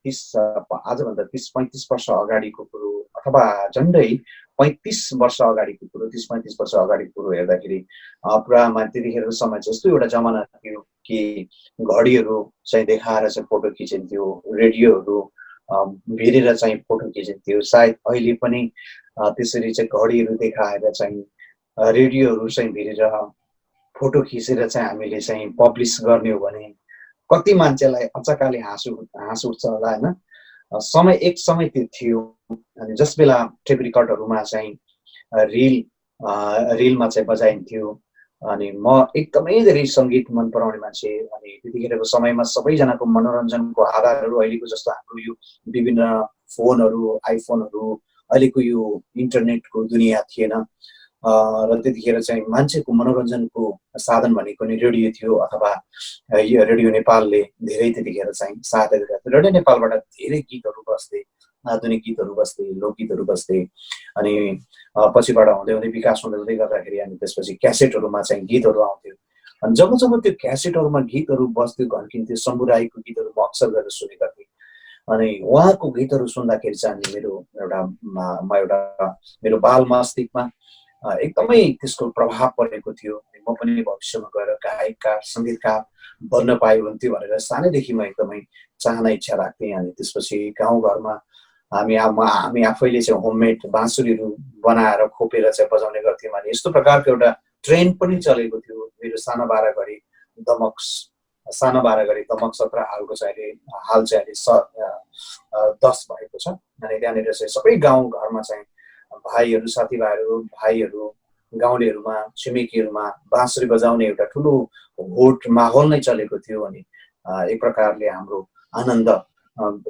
30-35 वर्ष अगाडिको कुरो, अथवा झन्डै 35 वर्ष अगाडिको कुरो, 30-35 वर्ष अगाडिको कुरो हेर्दाखेरि पुरामा त्यतिखेरको समय जस्तो एउटा जमाना थियो कि घडीहरू चाहिँ देखाएर चाहिँ फोटो खिचिन्थ्यो, रेडियोहरू भिरेर चाहिँ फोटो खिचिन्थ्यो। सायद अहिले पनि त्यसरी चाहिँ घडीहरू देखाएर चाहिँ रेडियोहरू चाहिँ भिरेर फोटो खिचेर चाहिँ हामीले चाहिँ पब्लिस गर्ने हो भने कति मान्छेलाई अचकाले हाँस उठ्छ होला होइन। एक समय त्यो थियो। अनि जस बेला टेप रेकर्डहरूमा चाहिँ रिलमा चाहिँ बजाइन्थ्यो। अनि म एकदमै धेरै सङ्गीत मन पराउने मान्छे। अनि त्यतिखेरको समयमा सबैजनाको मनोरञ्जनको आधारहरू अहिलेको जस्तो हाम्रो यो विभिन्न फोनहरू, आइफोनहरू, अहिलेको यो इन्टरनेटको दुनियाँ थिएन। र त्यतिखेर चाहिँ मान्छेको मनोरञ्जनको साधन भनेको नै रेडियो थियो, अथवा यो रेडियो नेपालले धेरै त्यतिखेर चाहिँ सहायता गरेको थियो। रेडियो नेपालबाट धेरै गीतहरू बस्थे, आधुनिक गीतहरू बस्थे, लोकगीतहरू बस्थे। अनि पछिबाट हुँदै हुँदै विकास हुँदै हुँदै गर्दाखेरि अनि त्यसपछि क्यासेटहरूमा चाहिँ गीतहरू आउँथ्यो। अनि जब जब त्यो क्यासेटहरूमा गीतहरू बस्थ्यो, घन्किन्थ्यो, शम्भु राईको गीतहरू म अक्सर गरेर सुनेका थिएँ। अनि उहाँको गीतहरू सुन्दाखेरि चाहिँ मेरो बाल मस्तिष्कमा एकदमै त्यसको प्रभाव परेको थियो। म पनि भविष्यमा गएर गायककार, सङ्गीतकार बन्न पाए हुन्थ्यो भनेर सानैदेखि म एकदमै चाहना, इच्छा राख्थेँ। अनि त्यसपछि गाउँघरमा हामी आफैले चाहिँ होममेड बाँसुरीहरू बनाएर खोपेर चाहिँ बजाउने गर्थ्यौँ। अनि यस्तो प्रकारको एउटा ट्रेन्ड पनि चलेको थियो। मेरो सानो 12 घडी दमक 17 हालको चाहिँ हाल चाहिँ अहिले 10 भएको छ। अनि त्यहाँनिर चाहिँ सबै गाउँघरमा चाहिँ भाइहरू, साथीभाइहरू, गाउँलेहरूमा, छिमेकीहरूमा बाँसुरी बजाउने एउटा ठुलो होट माहौल नै चलेको थियो। अनि एक प्रकारले हाम्रो आनन्द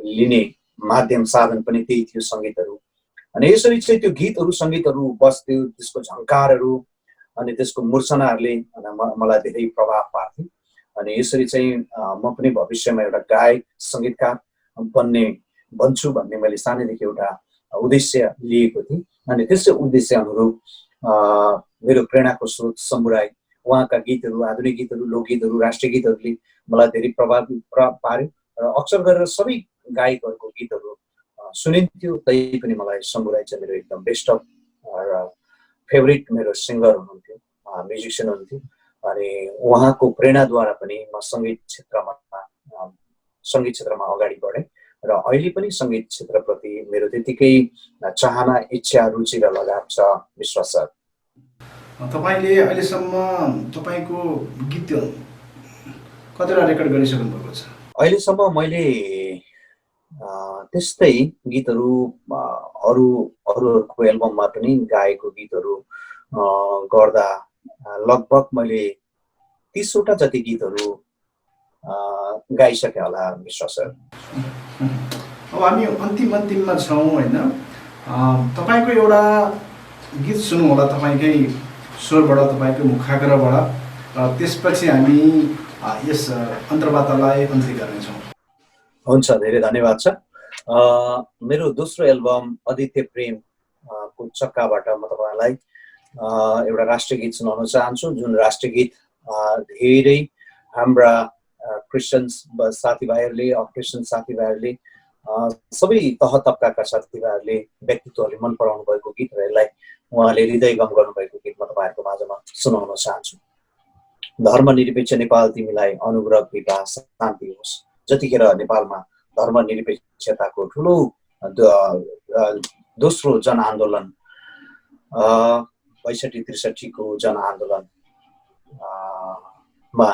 लिने माध्यम साधन पनि त्यही थियो, सङ्गीतहरू। अनि यसरी चाहिँ त्यो गीतहरू, सङ्गीतहरू बस्थ्यो, त्यसको झङ्कारहरू अनि त्यसको मूर्छनाहरूले मलाई धेरै प्रभाव पार्थ्यो। अनि यसरी चाहिँ म पनि भविष्यमा एउटा गायक, सङ्गीतकार बन्छु भन्ने मैले सानैदेखि एउटा उद्देश्य लिएको थिएँ। अनि त्यसै उद्देश्य अनुरूप मेरो प्रेरणाको स्रोत शम्भु राई, उहाँका गीतहरू, आधुनिक गीतहरू, लोकगीतहरू, राष्ट्रिय गीतहरूले मलाई धेरै प्रभावित पार्यो। र अक्सर गरेर सबै गायकहरूको गीतहरू सुनिन्थ्यो। तै पनि मलाई शम्भु राई चाहिँ मेरो एकदम बेस्ट अफ र फेभरेट मेरो सिङ्गर हुनुहुन्थ्यो, म्युजिसियन हुनुहुन्थ्यो। अनि उहाँको प्रेरणाद्वारा पनि म सङ्गीत क्षेत्रमा अगाडि बढेँ। र अहिले पनि सङ्गीत क्षेत्रप्रति मेरो त्यतिकै चाहना, इच्छा, रुचि र लगाव छ विश्वास छ। तपाईँले अहिलेसम्म तपाईँको गीत कतिवटा रेकर्ड गरिसक्नु भएको छ? अहिलेसम्म मैले त्यस्तै गीतहरू अरूहरूको एल्बममा पनि गाएको गीतहरू गर्दा लगभग मैले 30 वटा जति गीतहरू गाइसकेँ होला विश्वास छ। अब हामी अन्तिममा छौँ होइन। तपाईँको एउटा गीत सुनौँ होला, तपाईँकै स्वरबाट, तपाईँकै मुखाग्रबाट। त्यसपछि हामी यस अन्तर्वार्तालाई अन्त्य गर्नेछौँ। हुन्छ, धेरै धन्यवाद छ। मेरो दोस्रो एल्बम अदित्य प्रेम को चक्काबाट म तपाईँलाई एउटा राष्ट्रिय गीत सुनाउन चाहन्छु, जुन राष्ट्रिय गीत धेरै हाम्रा क्रिस्चियन साथीभाइहरूले, अक्रिस्चियन साथीभाइहरूले, सबै तह तब्काका साथीभाइहरूले, व्यक्तित्वहरूले मन पराउनु भएको गीत र यसलाई उहाँले हृदयगम गर्नुभएको गीत म तपाईँहरूको माझमा सुनाउन चाहन्छु। धर्मनिरपेक्ष नेपाल तिमीलाई अनुग्रह, कृपा, शान्ति होस्। जतिखेर नेपालमा धर्मनिरपेक्षताको ठुलो दोस्रो जनआन्दोलन ६२-६३ को जनआन्दोलनमा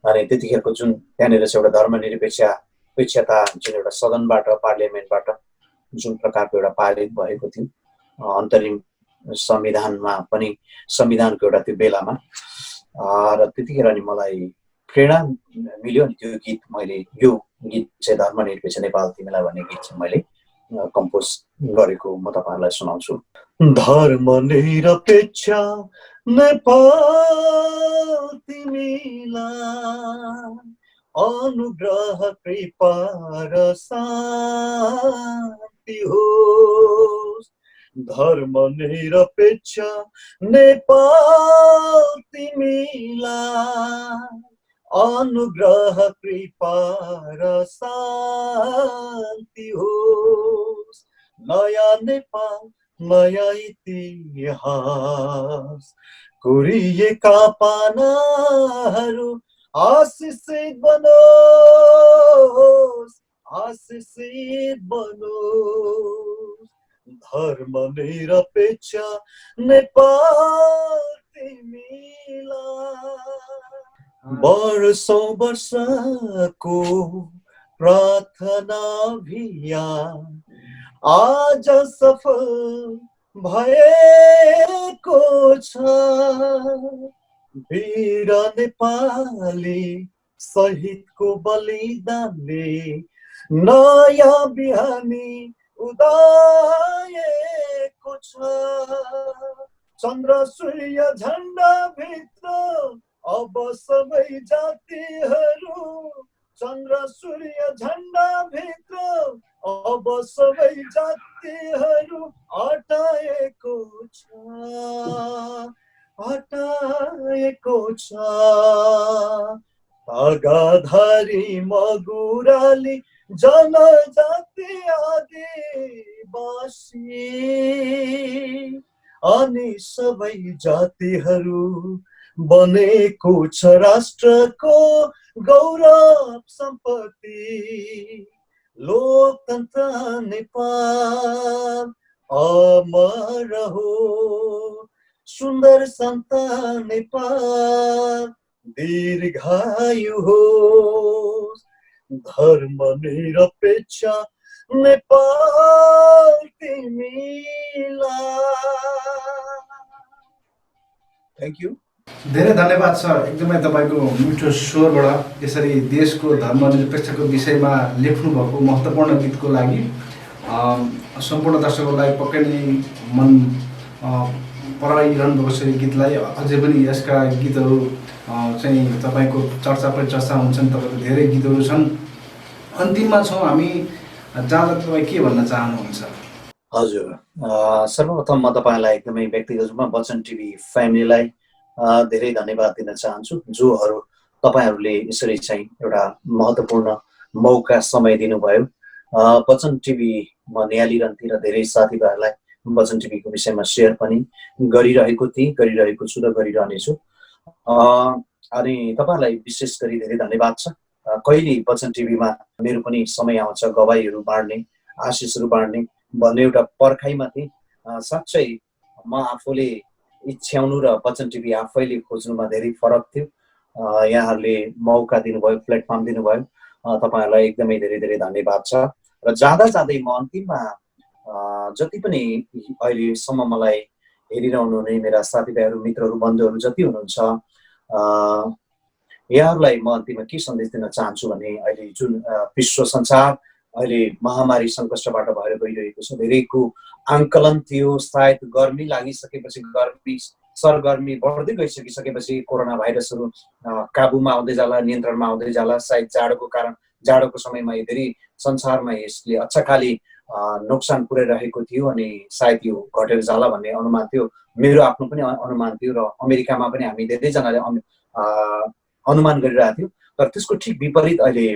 अनि त्यतिखेरको जुन त्यहाँनिर चाहिँ एउटा धर्मनिरपेक्षता जुन एउटा सदनबाट, पार्लियामेन्टबाट जुन प्रकारको एउटा पारित भएको थियो अन्तरिम संविधानमा पनि, संविधानको एउटा त्यो बेलामा, र त्यतिखेर अनि मलाई प्रेरणा मिल्यो। अनि त्यो गीत यो गीत चाहिँ धर्मनिरपेक्ष नेपाल तिमीलाई भन्ने गीत चाहिँ मैले कम्पोज गरेको म तपाईँहरूलाई सुनाउँछु। धर्मनिरपेक्ष नेपाल तिमीलाई अनुग्रह, कृपा र शान्ति होस्। धर्मनिरपेक्ष नेपाल तिमीलाई अनुग्रह, कृपा र शान्ति होस्। नयाँ नेपाल, नयाँ इतिहास, कोरिएका पानाहरू आशिषित बनोस्। आशिषित बनोस् धर्म निरपेक्ष नेपाल तिमीलाई। वर्षौं वर्षको प्रार्थना अभियान आज सफल भएको छ। वीर नेपाली शहीदको बलिदानले नयाँ बिहानी उदाएको छ। चन्द्र सूर्य झण्डा भित्र अब सबै जातिहरू, चन्द्र सूर्य झण्डा भित्र अब सबै जातिहरू हटाएको छ, हटाएको छ। तागाधारी मगुराली जनजाति आदिवासी अनि सबै जातिहरू बनेको छ राष्ट्रको गौरव सम्पत्ति। लोकतन्त्र नेपाल अमर हो, सुन्दर सन्तान नेपाल दीर्घायु होस्। धर्म निरपेक्ष नेपाल तिमीलाई। Thank you. धेरै धन्यवाद सर, एकदमै तपाईँको मिठो स्वरबाट यसरी देशको धर्मनिरपेक्षको विषयमा लेख्नुभएको महत्त्वपूर्ण गीतको लागि सम्पूर्ण दर्शकहरूलाई पक्कै नै मन पराइरहनु भएको छ। यो गीतलाई अझै पनि यसका गीतहरू चाहिँ तपाईँको चर्चा परिचर्चा हुन्छन्, तपाईँको धेरै गीतहरू छन्। अन्तिममा छौँ हामी, जाँदा तपाईँ के भन्न चाहनुहुन्छ? हजुर, सर्वप्रथम म तपाईँलाई एकदमै व्यक्तिगत रूपमा वचन टिभी फ्यामिलीलाई धेरै धन्यवाद दिन चाहन्छु, जोहरू तपाईँहरूले यसरी चाहिँ एउटा महत्त्वपूर्ण मौका समय दिनुभयो। वचन टिभी म निहालिरहन्थेँ र धेरै साथीभाइहरूलाई वचन टिभीको विषयमा सेयर पनि गरिरहेको थिएँ, गरिरहेको छु र गरिरहनेछु। अनि तपाईँहरूलाई विशेष गरी धेरै धन्यवाद छ। कहिले वचन टिभीमा मेरो पनि समय आउँछ गवाईहरू बाँड्ने, आशिषहरू बाँड्ने भन्ने एउटा पर्खाइमा थिएँ। साँच्चै म आफूले इच्छ्याउनु र वचन टिभी आफैले खोज्नुमा धेरै फरक थियो। यहाँहरूले मौका दिनुभयो, प्लेटफर्म दिनुभयो, तपाईँहरूलाई एकदमै धेरै धेरै धन्यवाद छ। र जाँदा जाँदै म अन्तिममा जति पनि अहिलेसम्म मलाई हेरिरहनु हुने मेरा साथीभाइहरू, मित्रहरू, बन्धुहरू जति हुनुहुन्छ, यहाँहरूलाई म अन्तिममा के सन्देश दिन चाहन्छु भने अहिले जुन विश्व संसार अहिले महामारी सङ्कष्टबाट भएर गइरहेको छ, धेरैको आङ्कलन थियो सायद गर्मी लागिसकेपछि, सरगर्मी बढ्दै गइसकेपछि कोरोना भाइरसहरू काबुमा आउँदै जाला, नियन्त्रणमा आउँदै जाला। सायद जाडोको कारण, जाडोको समयमा धेरै संसारमा यसले अच्छाखाली नोक्सान पुर्याइरहेको थियो अनि सायद यो घटेर जाला भन्ने अनुमान थियो। मेरो आफ्नो पनि अनुमान थियो र अमेरिकामा पनि हामी धेरैजनाले अनुमान गरिरहेको थियो। तर त्यसको ठिक विपरीत अहिले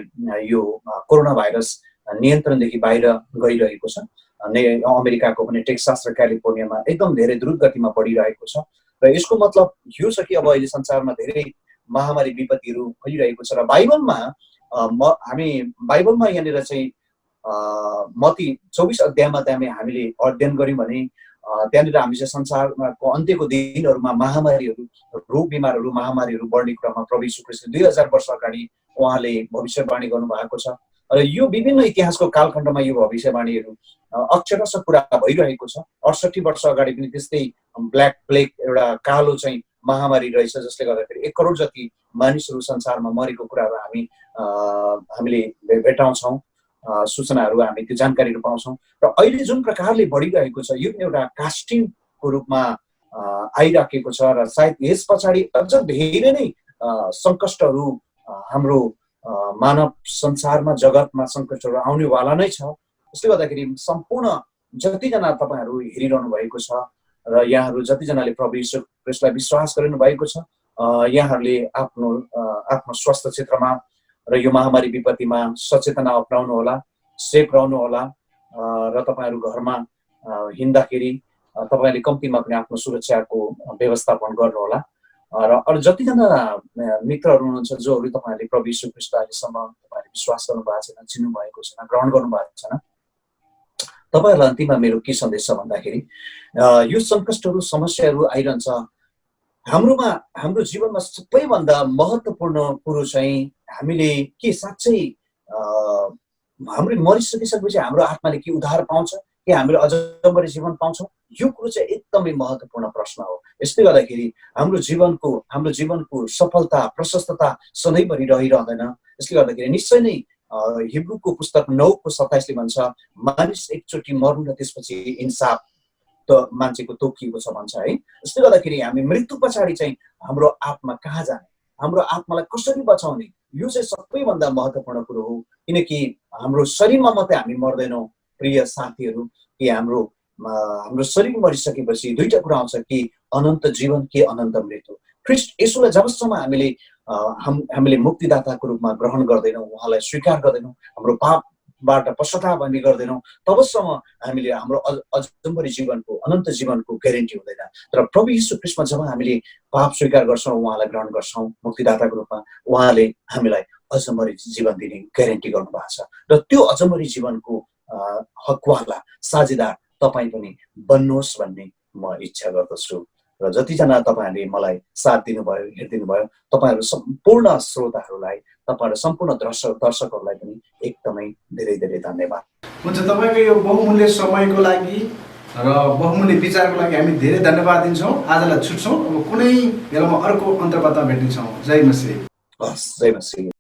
यो कोरोना भाइरस नियन्त्रणदेखि बाहिर गइरहेको छ। अमेरिकाको पनि टेक्सास र क्यालिफोर्नियामा एकदम धेरै द्रुत गतिमा बढिरहेको छ। र यसको मतलब यो छ कि अब अहिले संसारमा धेरै महामारी विपत्तिहरू भइरहेको छ। र बाइबलमा हामी बाइबलमा यहाँनिर चाहिँ मत्ती 24 अध्यायमा हामीले अध्ययन गऱ्यौँ भने त्यहाँनिर हामी चाहिँ संसारको अन्त्यको दिनहरूमा महामारीहरू, रोग बिमारहरू, महामारीहरू बढ्ने कुरामा प्रभु यीशु ख्रीष्टले 2000 वर्ष अगाडि उहाँले भविष्यवाणी गर्नुभएको छ। र यो विभिन्न इतिहासको कालखण्डमा यो भविष्यवाणीहरू अक्षरशः पुरा भइरहेको छ। 68 वर्ष अगाडि पनि त्यस्तै ब्ल्याक प्लेग एउटा कालो चाहिँ महामारी रहेछ, जसले गर्दाखेरि 1 करोड जति मानिसहरू संसारमा मरेको कुराहरू हामीले भेटाउँछौँ, सूचनाहरू हामी त्यो जानकारीहरू पाउँछौँ। र अहिले जुन प्रकारले बढिरहेको छ यो एउटा कास्टिङको रूपमा आइराखेको छ र सायद यस पछाडि अझ धेरै नै सङ्कष्टहरू हाम्रो मानव संसारमा, जगतमा सङ्कष्टहरू आउनेवाला नै छ। त्यसले गर्दाखेरि सम्पूर्ण जतिजना तपाईँहरू हेरिरहनु भएको छ र यहाँहरू जतिजनाले प्रभु यीशु ख्रीष्टलाई विश्वास गरिनु भएको छ, यहाँहरूले आफ्नो स्वास्थ्य क्षेत्रमा र यो महामारी विपत्तिमा सचेतना अपनाउनु होला, सेफ रहनु होला र तपाईँहरू घरमा हिँड्दाखेरि तपाईँले कम्तीमा पनि आफ्नो सुरक्षाको व्यवस्थापन गर्नुहोला। र अरू जतिजना मित्रहरू हुनुहुन्छ जोहरू तपाईँहरूले प्रभु यीशु ख्रीष्ट अहिलेसम्म तपाईँहरूले विश्वास गर्नुभएको छैन, चिन्नुभएको छैन, ग्रहण गर्नुभएको छैन, तपाईँहरूलाई अन्तिममा मेरो के सन्देश छ भन्दाखेरि यो सङ्कष्टहरू समस्याहरू आइरहन्छ। हाम्रो जीवनमा सबैभन्दा महत्त्वपूर्ण कुरो चाहिँ हामीले के साँच्चै हाम्रो मरिसकिसकेपछि हाम्रो आत्माले के उद्धार पाउँछ कि हामीले अजम्बरी जीवन पाउँछौँ, यो कुरो चाहिँ एकदमै महत्त्वपूर्ण प्रश्न हो। यसले गर्दाखेरि हाम्रो जीवनको सफलता प्रशस्तता सधैँभरि रहिरहँदैन। यसले गर्दाखेरि निश्चय नै हिब्रूको पुस्तक 9:27 भन्छ, मानिस एकचोटि मर्नु र त्यसपछि इन्साफ त मान्छेको तोकिएको छ भन्छ है। यसले गर्दाखेरि हामी मृत्यु पछाडि चाहिँ हाम्रो आत्मा कहाँ जाने, हाम्रो आत्मालाई कसरी बचाउने, यो चाहिँ सबैभन्दा महत्त्वपूर्ण कुरो हो। किनकि हाम्रो शरीरमा मात्रै हामी मर्दैनौँ प्रिय साथीहरू, कि हाम्रो शरीर मरिसकेपछि दुईटा कुरा आउँछ, कि अनन्त जीवन कि अनन्त मृत्यु। ख्रीष्ट येशूलाई जबसम्म हामीले मुक्तिदाताको रूपमा ग्रहण गर्दैनौँ, उहाँलाई स्वीकार गर्दैनौँ, हाम्रो पापबाट पश्चाताप हामी गर्दैनौँ, तबसम्म हामीले हाम्रो अजम्बरी जीवनको अनन्त जीवनको ग्यारेन्टी हुँदैन। तर प्रभु यीशु ख्रीष्टमा जब हामीले पाप स्वीकार गर्छौँ, उहाँलाई ग्रहण गर्छौँ मुक्तिदाताको रूपमा, उहाँले हामीलाई अजम्बरी जीवन दिने ग्यारेन्टी गर्नुभएको छ। र त्यो अजम्बरी जीवनको हकवाला साझेदार तपाईँ पनि बन्नुहोस् भन्ने म इच्छा गर्दछु। र जतिजना तपाईँहरूले मलाई साथ दिनुभयो, हेरिदिनु भयो, तपाईँहरू सम्पूर्ण श्रोताहरूलाई, तपाईँहरू सम्पूर्ण दर्शकहरूलाई पनि एकदमै धेरै धेरै धन्यवाद। हुन्छ, तपाईँको यो बहुमूल्य समयको लागि र बहुमूल्य विचारको लागि हामी धेरै धन्यवाद दिन्छौँ। आजलाई छुट्छौँ, अब कुनै बेलामा अर्को अन्तर्वार्ता भेट्नेछौँ। जय मसीह। हस्, जय मसीह।